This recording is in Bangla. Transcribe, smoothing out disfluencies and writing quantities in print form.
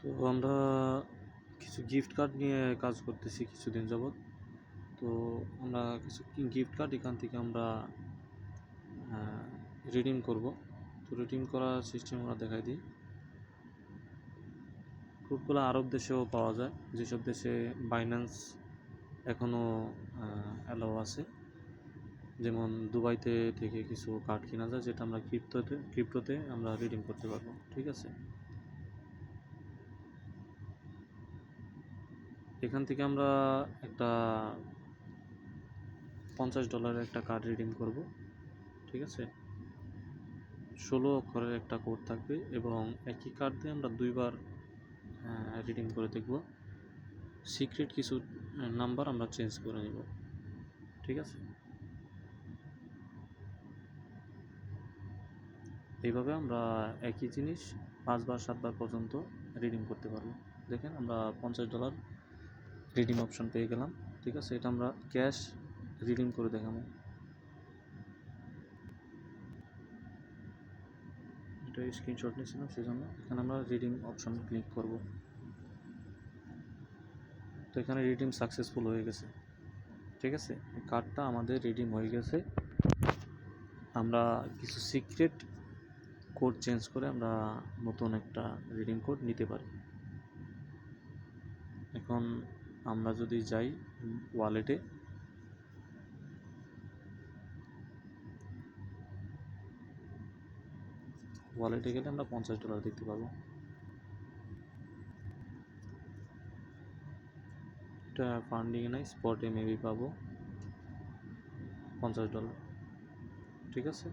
তো আমরা কিছু গিফট কার্ড নিয়ে কাজ করতেছি কিছুদিন যাবৎ। তো আমরা কিছু গিফট কার্ড এখান থেকে আমরা রিডিম করব। তো রিডিম করার সিস্টেম আমরা দেখাই দিই। কোডগুলো আরব দেশেও পাওয়া যায়, যেসব দেশে বাইন্যান্স এখনও অ্যালাউ আছে। যেমন দুবাইতে থেকে কিছু কার্ড কেনা যায়, যেটা আমরা ক্রিপ্টোতে আমরা রিডিম করতে পারবো। ঠিক আছে, এখান থেকে আমরা একটা $50 একটা কার্ড রিডিম করব। ঠিক আছে, 16 অক্ষরের একটা কোড থাকবে এবং একই কার্ড দিয়ে আমরা 2বার রিডিম করে দেখব। সিক্রেট কিছু নাম্বার আমরা চেঞ্জ করে নেব। ঠিক আছে, এইভাবে আমরা একই জিনিস 5বার 7বার পর্যন্ত রিডিম করতে পারবো। দেখেন, আমরা $50 রিডিম অপশন পেয়ে গেলাম। ঠিক আছে, এটা আমরা ক্যাশ রিডিম করে দেখাবো। এটা স্ক্রিনশট নিয়েছিলাম, সেজন্য এখানে আমরা রিডিম অপশন ক্লিক করব। তো এখানে রিডিম সাকসেসফুল হয়ে গেছে। ঠিক আছে, কার্ডটা আমাদের রিডিম হয়ে গেছে। আমরা কিছু সিক্রেট কোড চেঞ্জ করে আমরা নতুন একটা রিডিম কোড নিতে পারি। এখন আমরা যদি যাই ওয়ালেটে, গেলে আমরা $50 দেখতে পাবো। এটা ফান্ডিংয়ে নাই, স্পটে মেবি পাবো $50। ঠিক আছে।